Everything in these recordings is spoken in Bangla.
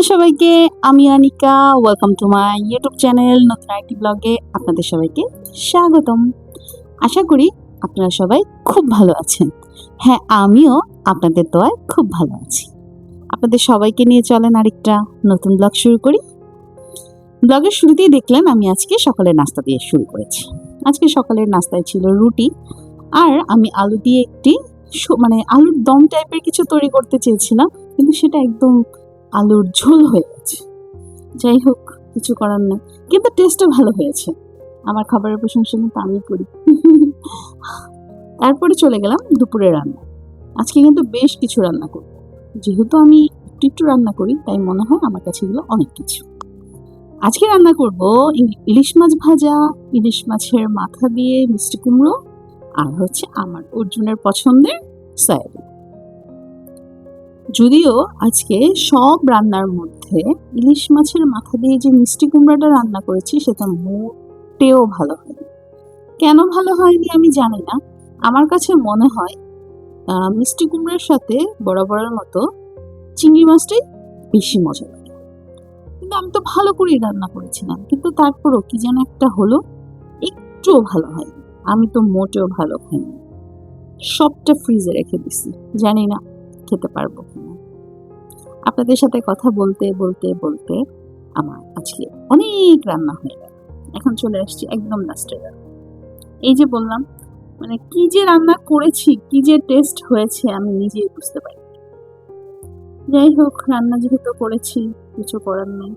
হ্যালো সবাইকে, আমি Anika. Welcome to my YouTube channel নতুন একটি ব্লগে আপনাদের সবাইকে স্বাগতম। আশা করি আপনারা সবাই খুব ভালো আছেন। হ্যাঁ, আমিও আপনাদের দোয়ায় খুব ভালো আছি। আপনাদের সবাইকে নিয়ে চলেন আরেকটা নতুন ব্লগ শুরু করি। ব্লগের শুরুতেই দেখলেন আমি আজকে সকালের নাস্তা দিয়ে শুরু করেছি। আজকে সকালের নাস্তায় ছিল রুটি, আর আমি আলু দিয়ে একটি আলুর দম টাইপের কিছু তৈরি করতে চেয়েছিলাম, কিন্তু সেটা একদম আলুর ঝোল হয়ে গেছে। যাই হোক, কিছু করার নেই, কিন্তু টেস্টও ভালো হয়েছে। আমার খাবারের প্রশংসা কিন্তু আমি করি। তারপরে চলে গেলাম দুপুরে রান্না। আজকে কিন্তু বেশ কিছু রান্না করব। যেহেতু আমি একটু রান্না করি, তাই মনে হয় আমার কাছে এগুলো অনেক কিছু। আজকে রান্না করব ইলিশ মাছ ভাজা, ইলিশ মাছের মাথা দিয়ে মিষ্টি কুমড়ো, আর হচ্ছে আমার অর্জুনের পছন্দের সয়াবিন। যদিও আজকে সব রান্নার মধ্যে ইলিশ মাছের মাথা দিয়ে যে মিষ্টি কুমড়াটা রান্না করেছি সেটা মোটেও ভালো হয়নি। কেন ভালো হয়নি আমি জানি না। আমার কাছে মনে হয় মিষ্টি কুমড়ার সাথে বরাবরের মতো চিংড়ি মাছটাই বেশি মজা লাগে। কিন্তু আমি তো ভালো করেই রান্না করেছিলাম, কিন্তু তারপরও কি যেন একটা হলো, একটুও ভালো হয়নি। আমি তো মোটেও ভালো খাইনি, সবটা ফ্রিজে রেখে দিছি, জানি না খেতে পারবো কিনা। আপনাদের সাথে কথা বলতে বলতে বলতে আমার আজকে অনেক রান্না হয়ে গেল। এখন চলে আসছি একদম লাস্টে। এই যে বললাম, কি যে রান্না করেছি, কি যে টেস্ট হয়েছে আমি নিজেই বুঝতে পারি। যাই হোক, রান্না যেহেতু করেছি কিছু করার নেই।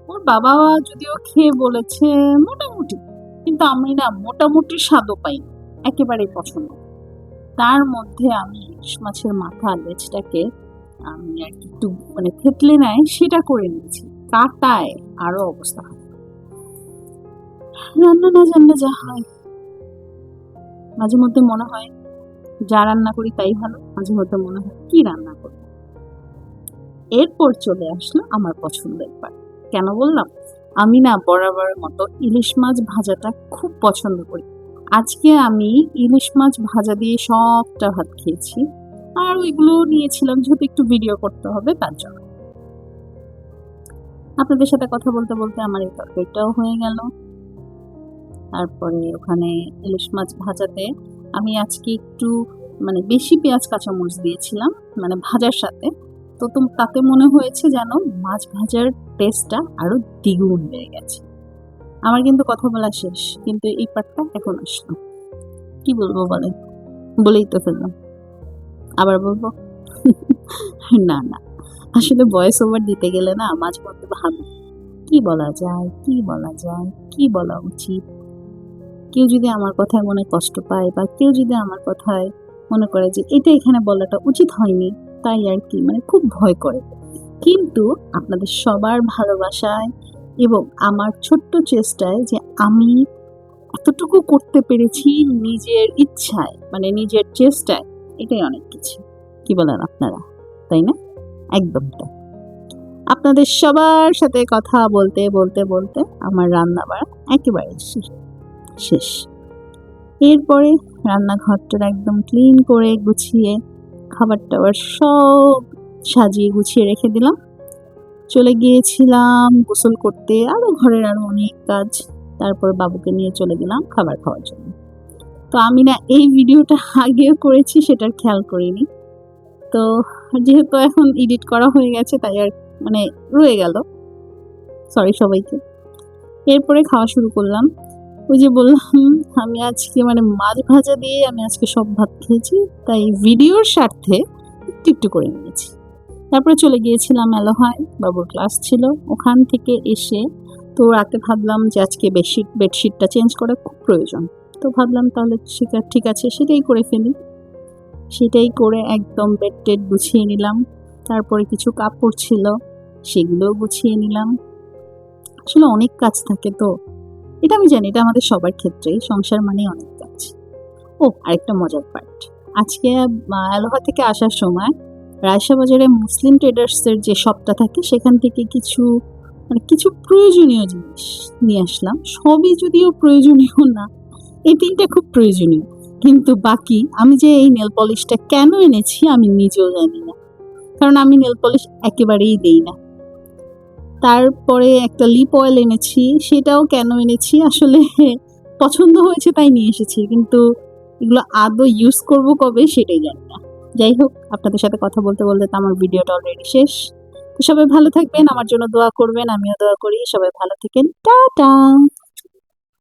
ওর বাবা যদিও খেয়ে বলেছে মোটামুটি, কিন্তু আমি না মোটামুটি স্বাদও পাইনি, একেবারেই পছন্দ। তার মধ্যে আমি ইলিশ মাছের মাথা লেজটাকে আমি আর কি একটু থেতলে নেয় সেটা করে নিয়েছি। কাটায় আরো অবস্থা হয়। রান্না না জানলে যা হয়। মাঝে মধ্যে মনে হয় যা রান্না করি তাই ভালো, মাঝে মধ্যে মনে হয় কি রান্না করি। এরপর চলে আসলো আমার পছন্দের পার্ট। কেন বললাম, আমি না বরাবরের মতো ইলিশ মাছ ভাজাটা খুব পছন্দ করি। আজকে আমি ইলিশ মাছ ভাজা দিয়ে সবটা ভাত খেয়েছি, আর ওইগুলো নিয়েছিলাম যেহেতু একটু ভিডিও করতে হবে তার জন্য। আপনাদের সাথে কথা বলতে বলতে আমার এই তরকারিটাও হয়ে গেল। তারপরে ওখানে ইলিশ মাছ ভাজাতে আমি আজকে একটু বেশি পেঁয়াজ কাঁচামরিচ দিয়েছিলাম ভাজার সাথে। তো তাতে মনে হয়েছে যেন মাছ ভাজার টেস্টটা আরো দ্বিগুণ বেড়ে গেছে। আমার কিন্তু কথা বলা শেষ, কিন্তু এই পার্টটা এখন আসলো। কি বলবো বলেন? বলেই তো ফেললাম, আবার বলবো? না না, আসলে ভয়েস ওভার দিতে গেলে না মাঝে মধ্যে ভাবি কি বলা যায়, কি বলা যায়, কি বলা উচিত। কেউ যদি আমার কথায় মনে কষ্ট পায়, বা কেউ যদি আমার কথায় মনে করে যে এটা এখানে বলাটা উচিত হয়নি, তাই আর কি খুব ভয় করে। কিন্তু আপনাদের সবার ভালোবাসায় এবং আমার ছোট্ট চেষ্টায় যে আমি এতটুকু করতে পেরেছি নিজের ইচ্ছায়, নিজের চেষ্টায়, এটাই অনেক কিছু। কি বলেন আপনারা, তাই না? একদম তাই। আপনাদের সবার সাথে কথা বলতে বলতে বলতে আমার রান্না বাড়া একেবারে শেষ। এরপরে রান্নাঘরটা একদম ক্লিন করে গুছিয়ে খাবার টাবার সব সাজিয়ে গুছিয়ে রেখে দিলাম। চলে গিয়েছিলাম গোসল করতে, আরো ঘরের আরো অনেক কাজ। তারপর বাবুকে নিয়ে চলে গেলাম খাবার খাওয়ার জন্য। তো আমি না এই ভিডিওটা আগেও করেছি, সেটার খেয়াল করিনি। তো যেহেতু এখন এডিট করা হয়ে গেছে, তাই আর রয়ে গেল, সরি সবাইকে। এরপরে খাওয়া শুরু করলাম। ওই যে বললাম আমি আজকে মাছ ভাজা দিয়ে আমি আজকে সব ভাত খেয়েছি, তাই ভিডিওর স্বার্থে একটু করে নিয়েছি। তারপরে চলে গিয়েছিলাম এলোহায়, বাবুর ক্লাস ছিল। ওখান থেকে এসে তো রাতে ভাবলাম যে আজকে বেডশিটটা চেঞ্জ করা খুব প্রয়োজন। তো ভাবলাম তাহলে ঠিক আছে, সেটাই করে ফেলি। সেটাই করে একদম বেড টেড গুছিয়ে নিলাম। তারপরে কিছু কাপড় ছিল, সেগুলোও গুছিয়ে নিলাম। আসলে অনেক কাজ থাকে, তো এটা আমি জানি, এটা আমাদের সবার ক্ষেত্রেই, সংসার মানে অনেক কাজ। ও, আরেকটা মজার পার্ট, আজকে এলোহা থেকে আসার সময় রায়শা বাজারে মুসলিম ট্রেডার্সের যে শপটা থাকে সেখান থেকে কিছু কিছু প্রয়োজনীয় জিনিস নিয়ে আসলাম। সবই যদিও প্রয়োজনীয় না, এই তিনটা খুব প্রয়োজনীয়, কিন্তু বাকি আমি যে এই নেল পলিশটা কেন এনেছি আমি নিজেও জানি না, কারণ আমি নেল পলিশ একেবারেই দেই না। তারপরে একটা লিপ অয়েল এনেছি, সেটাও কেন এনেছি আসলে পছন্দ হয়েছে তাই নিয়ে এসেছি, কিন্তু এগুলো আদৌ ইউজ করব কবে সেটাই জানি না। যাই হোক, আপনাদের সাথে কথা বলতে বলতে তো আমার ভিডিওটা অলরেডি শেষ। তো সবাই ভালো থাকবেন, আমার জন্য দোয়া করবেন, আমিও দোয়া করি। সবাই ভালো থাকেন, টাটা।